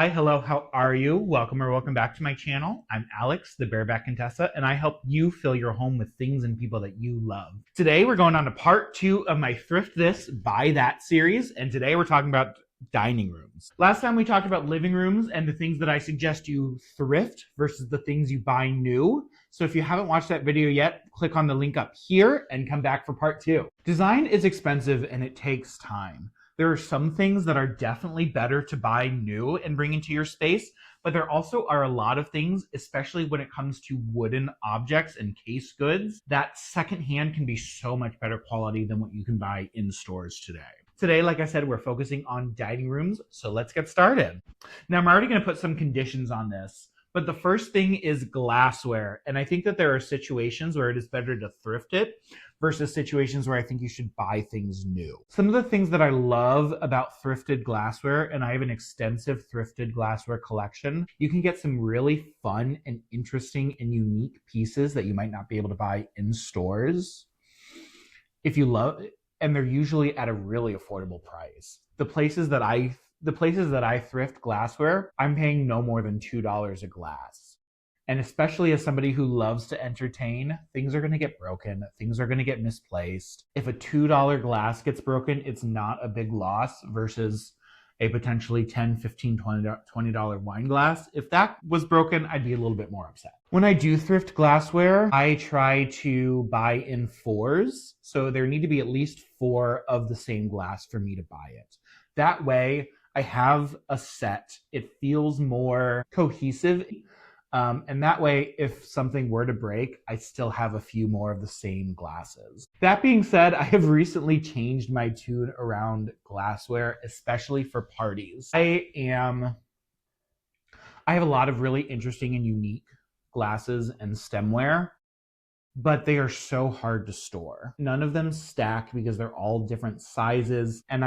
Hi, hello, how are you? Welcome back to my channel. I'm Alex, the Bareback Contessa, and I help you fill your home with things and people that you love. Today, we're going on to part 2 of my Thrift This, Buy That series, and today we're talking about dining rooms. Last time we talked about living rooms and the things that I suggest you thrift versus the things you buy new. So if you haven't watched that video yet, click on the link up here and come back for part 2. Design is expensive and it takes time. There are some things that are definitely better to buy new and bring into your space, but there also are a lot of things, especially when it comes to wooden objects and case goods, that secondhand can be so much better quality than what you can buy in stores today. Today, like I said, we're focusing on dining rooms, so let's get started. Now, I'm already going to put some conditions on this, but the first thing is glassware, and I think that there are situations where it is better to thrift it versus situations where I think you should buy things new. Some of the things that I love about thrifted glassware, and I have an extensive thrifted glassware collection, you can get some really fun and interesting and unique pieces that you might not be able to buy in stores if you love it, and they're usually at a really affordable price. The places that I thrift glassware, I'm paying no more than $2 a glass. And especially as somebody who loves to entertain, things are going to get broken. Things are going to get misplaced. If a $2 glass gets broken, it's not a big loss versus a potentially $10, $15, $20 wine glass. If that was broken, I'd be a little bit more upset. When I do thrift glassware, I try to buy in fours. So there need to be at least 4 of the same glass for me to buy it. That way, I have a set. It feels more cohesive. And that way, if something were to break, I still have a few more of the same glasses. That being said, I have recently changed my tune around glassware, especially for parties. I have a lot of really interesting and unique glasses and stemware, but they are so hard to store. None of them stack because they're all different sizes, and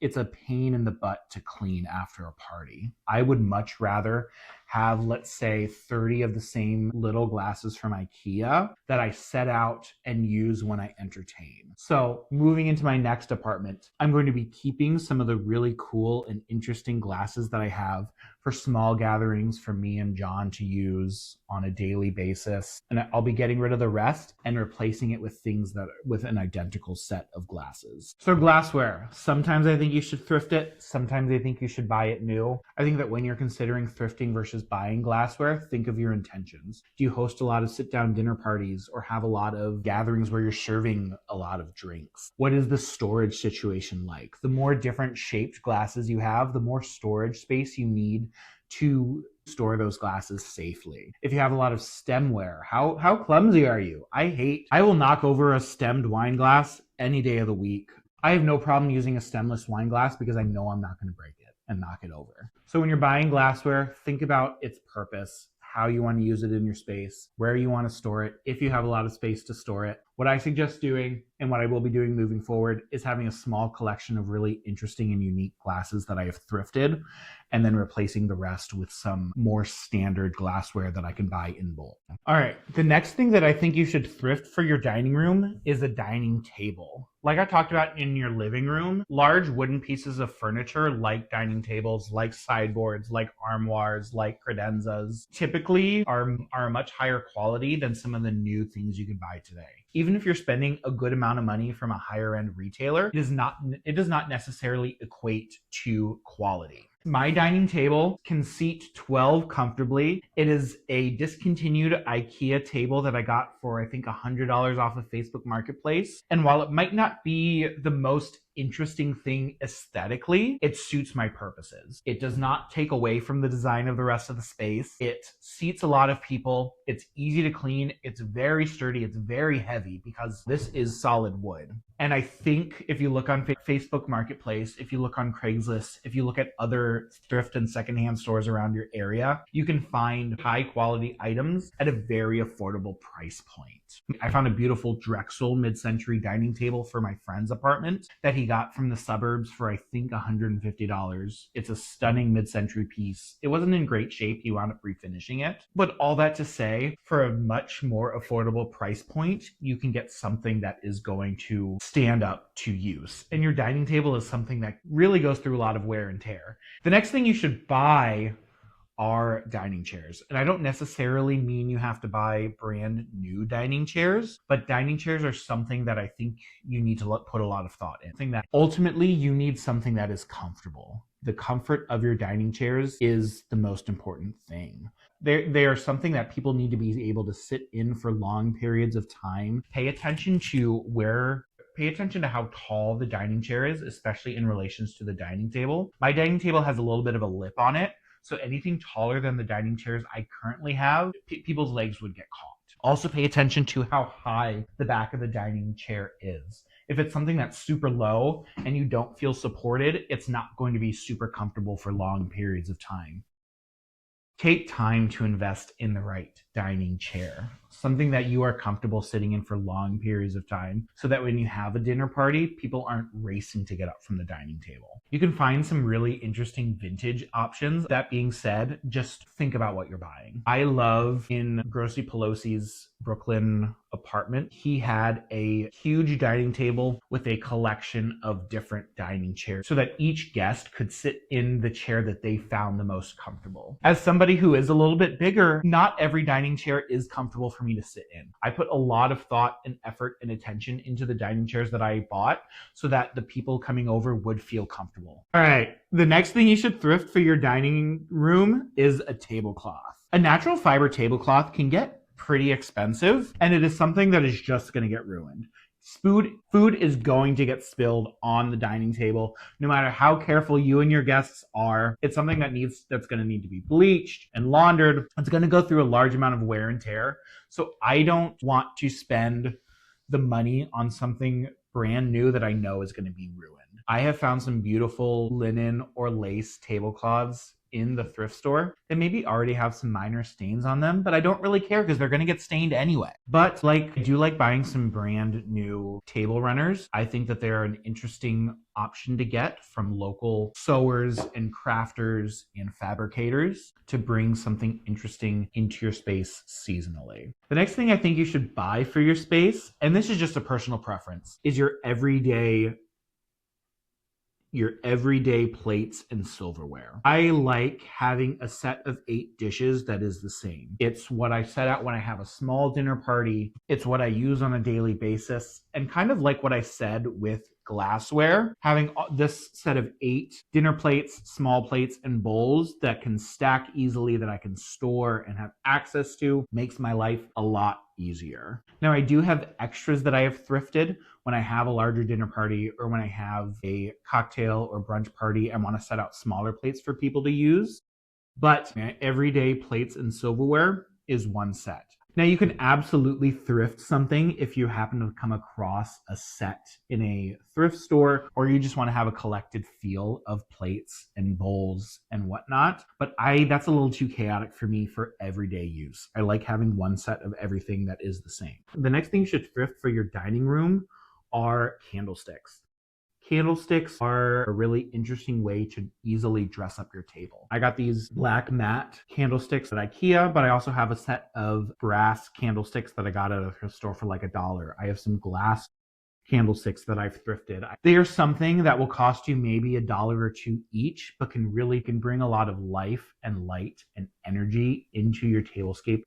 it's a pain in the butt to clean after a party. I would much rather have, let's say, 30 of the same little glasses from IKEA that I set out and use when I entertain. So moving into my next apartment, I'm going to be keeping some of the really cool and interesting glasses that I have for small gatherings for me and John to use on a daily basis. And I'll be getting rid of the rest and replacing it with things that with an identical set of glasses. So glassware, sometimes I think you should thrift it. Sometimes I think you should buy it new. I think that when you're considering thrifting versus buying glassware, think of your intentions. Do you host a lot of sit-down dinner parties or have a lot of gatherings where you're serving a lot of drinks? What is the storage situation like? The more different shaped glasses you have, the more storage space you need to store those glasses safely. If you have a lot of stemware, how clumsy are you? I will knock over a stemmed wine glass any day of the week. I have no problem using a stemless wine glass because I know I'm not going to break it and knock it over. So when you're buying glassware, think about its purpose, how you want to use it in your space, where you want to store it, if you have a lot of space to store it. What I suggest doing, and what I will be doing moving forward, is having a small collection of really interesting and unique glasses that I have thrifted, and then replacing the rest with some more standard glassware that I can buy in bulk. All right, the next thing that I think you should thrift for your dining room is a dining table. Like I talked about in your living room, large wooden pieces of furniture like dining tables, like sideboards, like armoires, like credenzas, typically are a much higher quality than some of the new things you can buy today. Even if you're spending a good amount of money from a higher end retailer, it does not necessarily equate to quality. My dining table can seat 12 comfortably. It is a discontinued IKEA table that I got for, I think, $100 off of Facebook Marketplace. And while it might not be the most interesting thing aesthetically, it suits my purposes. It does not take away from the design of the rest of the space. It seats a lot of people. It's easy to clean. It's very sturdy. It's very heavy because this is solid wood. And I think if you look on Facebook Marketplace, if you look on Craigslist, if you look at other thrift and secondhand stores around your area, you can find high quality items at a very affordable price point. I found a beautiful Drexel mid-century dining table for my friend's apartment that he he got from the suburbs for I think $150. It's a stunning mid-century piece. It wasn't in great shape. He wound up refinishing it. But all that to say, for a much more affordable price point, you can get something that is going to stand up to use. And your dining table is something that really goes through a lot of wear and tear. The next thing you should buy are dining chairs. And I don't necessarily mean you have to buy brand new dining chairs, but dining chairs are something that I think you need to put a lot of thought in. Something that ultimately you need something that is comfortable. The comfort of your dining chairs is the most important thing. They are something that people need to be able to sit in for long periods of time. Pay attention to how tall the dining chair is, especially in relations to the dining table. My dining table has a little bit of a lip on it, so anything taller than the dining chairs I currently have, people's legs would get caught. Also pay attention to how high the back of the dining chair is. If it's something that's super low and you don't feel supported, it's not going to be super comfortable for long periods of time. Take time to invest in the right dining chair, something that you are comfortable sitting in for long periods of time, so that when you have a dinner party, people aren't racing to get up from the dining table. You can find some really interesting vintage options. That being said, just think about what you're buying. I love in Grossy Pelosi's Brooklyn apartment, he had a huge dining table with a collection of different dining chairs so that each guest could sit in the chair that they found the most comfortable. As somebody who is a little bit bigger, not every dining chair is comfortable for me to sit in. I put a lot of thought and effort and attention into the dining chairs that I bought so that the people coming over would feel comfortable. All right, the next thing you should thrift for your dining room is a tablecloth. A natural fiber tablecloth can get pretty expensive, and it is something that is just going to get ruined. Food is going to get spilled on the dining table, no matter how careful you and your guests are. It's something that's going to need to be bleached and laundered. It's going to go through a large amount of wear and tear. So I don't want to spend the money on something brand new that I know is going to be ruined. I have found some beautiful linen or lace tablecloths in the thrift store that maybe already have some minor stains on them, but I don't really care because they're going to get stained anyway. But I do like buying some brand new table runners. I think that they're an interesting option to get from local sewers and crafters and fabricators to bring something interesting into your space seasonally. The next thing I think you should buy for your space, and this is just a personal preference, is your everyday plates and silverware. I like having a set of 8 dishes that is the same. It's what I set out when I have a small dinner party. It's what I use on a daily basis. And kind of like what I said with glassware, having this set of 8 dinner plates, small plates, and bowls that can stack easily, that I can store and have access to, makes my life a lot easier. Now, I do have extras that I have thrifted when I have a larger dinner party or when I have a cocktail or brunch party and want to set out smaller plates for people to use. But everyday plates and silverware is one set. Now, you can absolutely thrift something if you happen to come across a set in a thrift store, or you just want to have a collected feel of plates and bowls and whatnot. But that's a little too chaotic for me for everyday use. I like having one set of everything that is the same. The next thing you should thrift for your dining room are candlesticks. Candlesticks are a really interesting way to easily dress up your table. I got these black matte candlesticks at IKEA, but I also have a set of brass candlesticks that I got at a thrift store for like $1. I have some glass candlesticks that I've thrifted. They are something that will cost you maybe $1 or $2 each, but can bring a lot of life and light and energy into your tablescape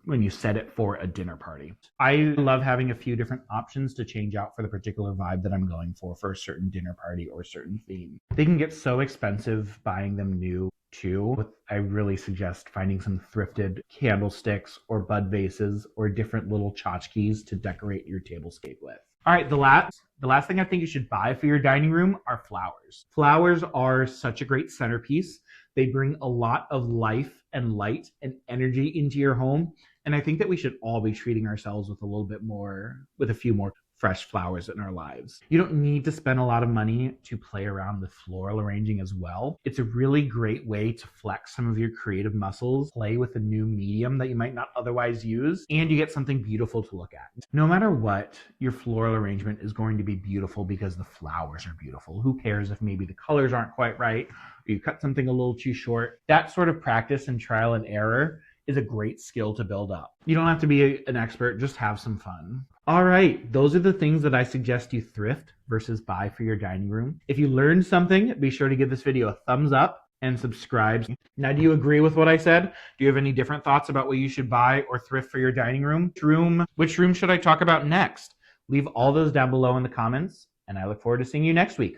when you set it for a dinner party. I love having a few different options to change out for the particular vibe that I'm going for a certain dinner party or a certain theme. They can get so expensive buying them new too. I really suggest finding some thrifted candlesticks or bud vases or different little tchotchkes to decorate your tablescape with. All right, the last thing I think you should buy for your dining room are flowers. Flowers are such a great centerpiece. They bring a lot of life and light and energy into your home. And I think that we should all be treating ourselves with a few more fresh flowers in our lives. You don't need to spend a lot of money to play around with floral arranging as well. It's a really great way to flex some of your creative muscles, play with a new medium that you might not otherwise use, and you get something beautiful to look at. No matter what, your floral arrangement is going to be beautiful because the flowers are beautiful. Who cares if maybe the colors aren't quite right, or you cut something a little too short? That sort of practice and trial and error is a great skill to build up. You don't have to be an expert, just have some fun. All right, those are the things that I suggest you thrift versus buy for your dining room. If you learned something, be sure to give this video a thumbs up and subscribe. Now, do you agree with what I said? Do you have any different thoughts about what you should buy or thrift for your dining room? Which room should I talk about next? Leave all those down below in the comments, and I look forward to seeing you next week.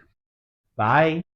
Bye.